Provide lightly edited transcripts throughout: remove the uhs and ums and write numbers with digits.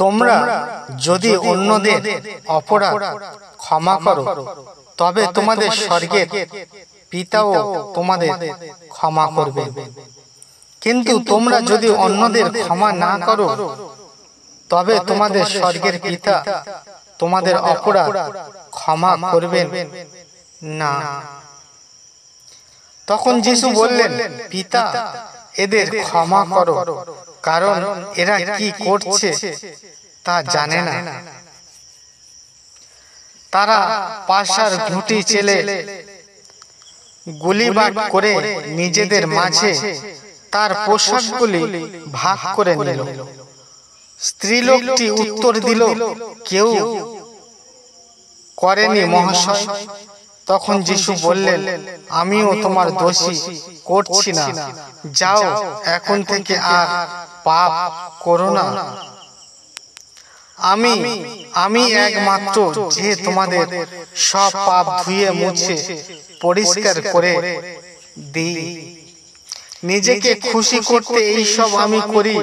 তোমরা যদি অন্যদের অপরাধ ক্ষমা করো তবে তোমাদের স্বর্গের পিতাও তোমাদের ক্ষমা করবে। কিন্তু তোমরা যদি অন্যদের ক্ষমা না করো তবে তোমাদের স্বর্গের পিতা তোমাদের অপরাধ ক্ষমা করবেন না। তখন যিশু বললেন, পিতা, এদের ক্ষমা করো, কারণ এরা কি করছে তা জানে না। তারা পাশার ঘুঁটি চেলে গুলিবাট করে নিজেদের মাঝে তার পোশাকগুলি ভাগ করে নিল। স্ত্রীলোকটি উত্তর দিল, কেউ করেনি মহাশয়। তখন যিশু বললেন, আমিও তোমার দোষী করছি না, যাও, এখন থেকে আর পাপ করো না। আমি একমাত্র যে তোমাদের সব পাপ ধুয়ে মুছে পরিষ্কার করে দিই। নিজেকে খুশি করতে এই সব আমি করি।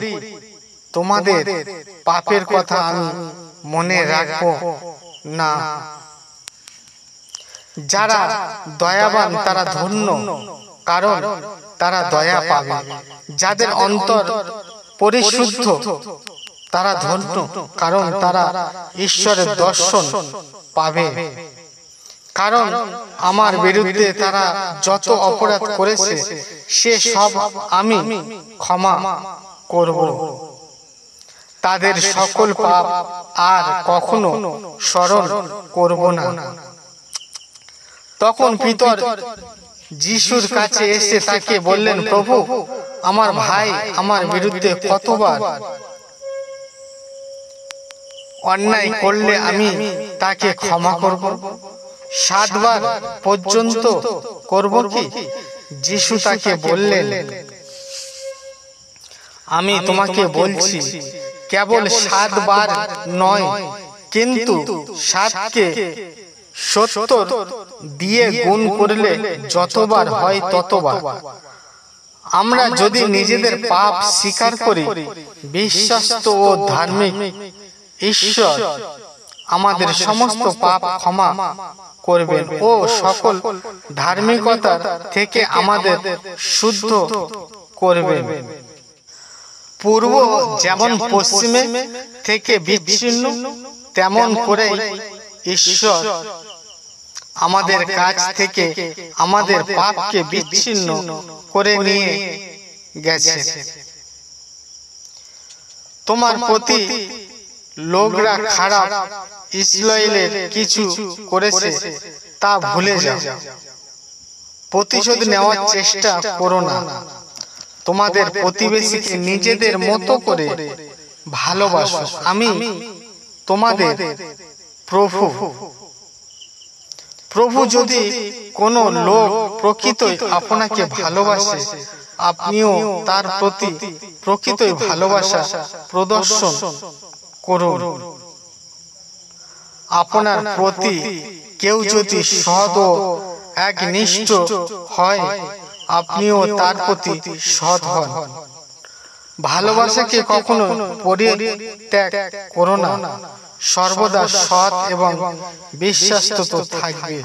তোমাদের পাপের কথা আমি মনে রাখবো না। যারা দয়াবান তারা ধন্য, কারণ তারা দয়া পাবে। যাদের অন্তর পরিশুদ্ধ তারা ধন্য, কারণ তারা ঈশ্বরের দর্শন পাবে। কারণ আমার বিরুদ্ধে তারা যত অপরাধ করেছে সে সব আমি ক্ষমা করব। তাদের সকল পাপ আর কখনো স্মরণ করব না। তখন পিতর যিশুর কাছে এসে তাকে বললেন, প্রভু, আমার ভাই আমার বিরুদ্ধে কতবার অন্যায় করলে আমি তাকে ক্ষমা করব? 7 বার পর্যন্ত করব কি? যিশু তাকে বললেন, আমি তোমাকে বলছি, কেবল 7 বার নয়, কিন্তু 7কে 70 দিয়ে গুণ করলে যতবার হয় ততবার। আমরা যদি নিজেদের পাপ স্বীকার করি, বিশ্বস্ত ও ধার্মিক ঈশ্বর আমাদের সমস্ত পাপ ক্ষমা করবেন ও সকল ধার্মিকতা থেকে আমাদের শুদ্ধ করবেন। পূর্ব যেমন পশ্চিমে থেকে বিচ্ছিন্ন, তেমন করে ঈশ্বর আমাদের কাছ থেকে আমাদের পাপকে বিচ্ছিন্ন করে নিয়ে গেছে। তোমার প্রতি লোকরা খারাপ ইসরায়েলের কিছু করেছে তা ভুলে যাও। প্রতিশোধ নেওয়ার চেষ্টা করো না। তোমাদের প্রতিবেশীকে নিজেদের মতো করে ভালোবাসো। আমি তোমাদের প্রভু। যদি কোনো লোক প্রকৃতই আপনাকে ভালোবাসে, আপনিও তার প্রতি প্রকৃতই ভালোবাসা প্রদর্শন করুন। আপনার প্রতি কেউ যদি সৎ ও একনিষ্ঠ হয়, আপনিও তার প্রতি সৎ হন। ভালোবাসাকে কখনো পরিত্যাগ করো না, সর্বদা সৎ এবং বিশ্বাস্ত থাকবে।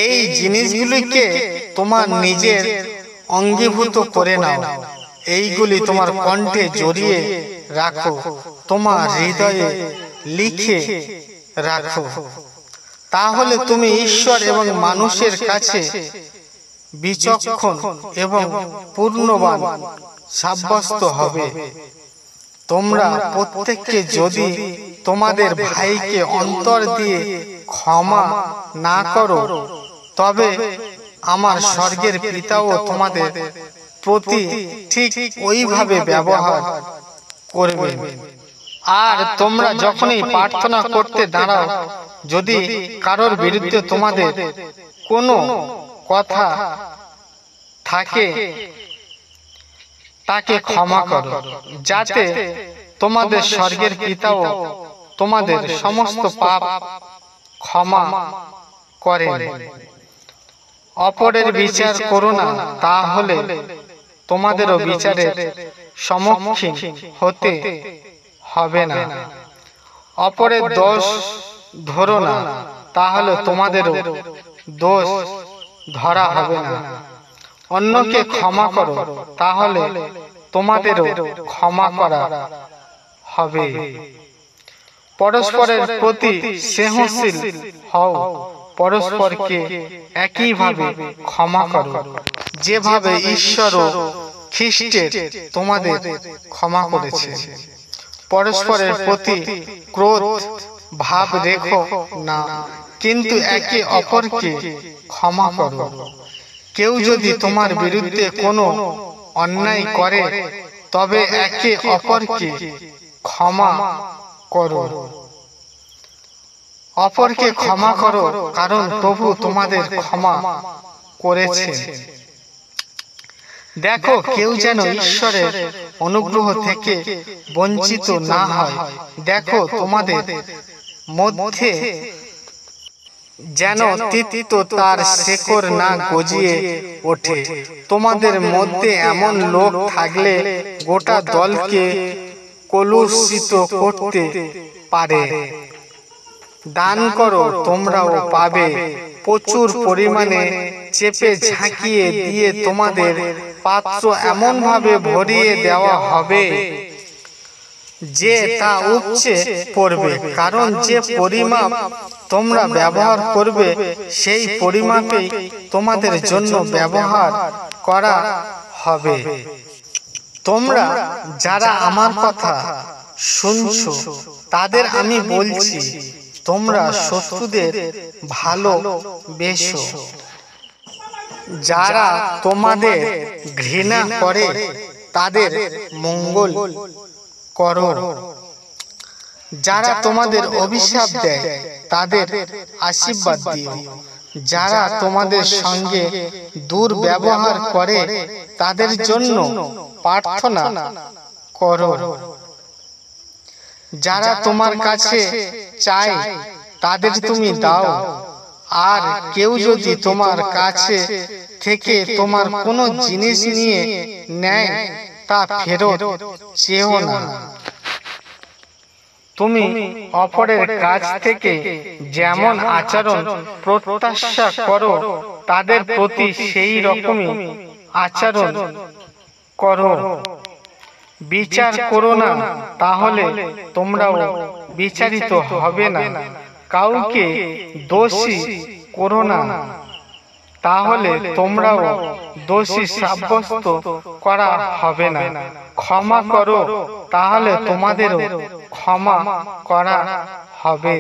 এই জিনিসগুলিকে তোমার নিজের অঙ্গীভূত করে নাও। এইগুলি তোমার কণ্ঠে জড়িয়ে রাখো, তোমার হৃদয়ে লিখে রাখো। তাহলে তুমি ঈশ্বর এবং মানুষের কাছে বিচক্ষণ এবং পূর্ণবান সাব্যস্ত হবে। তোমরা প্রত্যেককে যদি তোমাদের ভাইকে অন্তর দিয়ে ক্ষমা না করো, তবে আমার স্বর্গের পিতাও তোমাদের প্রতি ঠিক ওইভাবে ব্যবহার করবে। আর তোমরা যখনই প্রার্থনা করতে দাঁড়াও, যদি কারোর বিরুদ্ধে তোমাদের কোনো কথা থাকে, তাকে ক্ষমা করো, যাতে তোমাদের স্বর্গের পিতাও তোমাদের সমস্ত পাপ ক্ষমা করেন। অপরের বিচার করো না, তাহলে তোমাদেরও বিচারের সম্মুখীন হতে হবে না। অপরের দোষ ধরো না, তাহলে তোমাদেরও দোষ ধরা হবে না। অন্যকে ক্ষমা করো, তাহলে তোমাদেরও ক্ষমা করা হবে। পরস্পরের প্রতি স্নেহশীল হও, পরস্পরকে একইভাবে ক্ষমা করো, যেভাবে ঈশ্বর ও খ্রিস্টের তোমাদের ক্ষমা করেছে। পরস্পরের প্রতি ক্রোধ ভাব রেখো না, কিন্তু একে অপরকে ক্ষমা করো। কেউ যদি তোমার বিরুদ্ধে কোনো অন্যায় করে, তবে একে অপরকে ক্ষমা করো। অপরকে ক্ষমা করো, কারণ প্রভু তোমাদের ক্ষমা করেছেন। দেখো, কেউ যেন ঈশ্বরের অনুগ্রহ থেকে বঞ্চিত না হয়। দেখো, তোমাদের মধ্যে যেন তিক্ত তার শেকড় না গজিয়ে ওঠে। তোমাদের মধ্যে এমন লোক থাকলে গোটা দলকে কলুষিত করতে পারে। দান করো, তোমরাও পাবে, প্রচুর পরিমাণে চেপে ঝাঁকিয়ে দিয়ে তোমাদের পাত্র এমন ভাবে ভরিয়ে দেওয়া হবে যে তা উপচে পড়বে। কারণ যে পরিমাপ তোমরা ব্যবহার করবে, সেই পরিমাপেই তোমাদের জন্য ব্যবহার করা হবে। তোমরা যারা আমার কথা শুনছো, তাদের আমি বলছি, তোমরা শত্রুদের ভালোবেসো। যারা তোমাদের ঘৃণা করে, তাদের মঙ্গল করো। যারা তোমাদের অভিশাপ দেয়, তাদের আশীর্বাদ দিও। যারা তোমাদের সঙ্গে দুর্ব্যবহার করে, তাদের জন্য প্রার্থনা করো। যারা তোমার কাছে চায়, তাদের তুমি দাও। আর কেউ যদি তোমার কাছে থেকে তোমার কোনো জিনিস নিয়ে নেয়, তা ফেরত চেও না। তুমি অপরের কাছ থেকে যেমন আচরণ প্রত্যাশা করো, তাদের প্রতি সেই রকমই আচরণ করো। বিচার করো না, তাহলে তোমরাও বিচারিত হবে না। কাউকে দোষী করো না, তাহলে তোমরাও দোষী সাব্যস্ত করা হবে না। ক্ষমা করো, তাহলে তোমাদেরও ক্ষমা করা হবে।